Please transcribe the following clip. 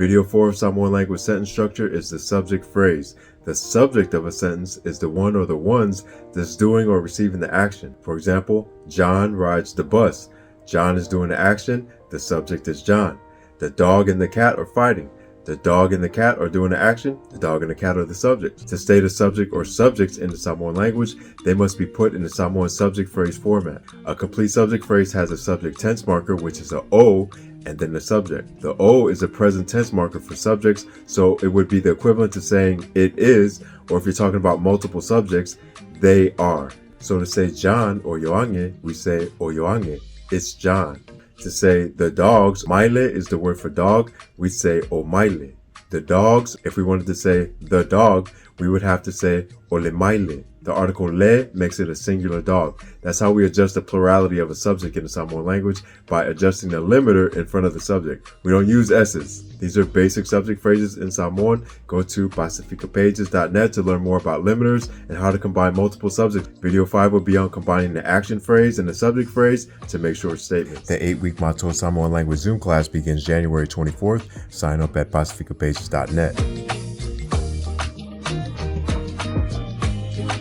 Video 4 of Samoan language sentence structure is the subject phrase. The subject of a sentence is the one or the ones that's doing or receiving the action. For example, John rides the bus. John is doing the action. The subject is John. The dog and the cat are fighting. The dog and the cat are doing the action. The dog and the cat are the subject. To state a subject or subjects in the Samoan language, they must be put in the Samoan subject phrase format. A complete subject phrase has a subject tense marker, which is a O, and then the subject. The O is a present tense marker for subjects, so it would be the equivalent to saying it is, or if you're talking about multiple subjects, they are. So to say John or Yoange, we say o Yoange. It's John. To say the dogs, maile is the word for dog, we say o maile. The dogs, if we wanted to say the dog, we would have to say ole maile. The article le makes it a singular dog. That's how we adjust the plurality of a subject in the Samoan language, by adjusting the limiter in front of the subject. We don't use S's. These are basic subject phrases in Samoan. Go to pacificapages.net to learn more about limiters and how to combine multiple subjects. Video 5 will be on combining the action phrase and the subject phrase to make short statements. The 8-week Mato Samoan language Zoom class begins January 24th. Sign up at pacificapages.net.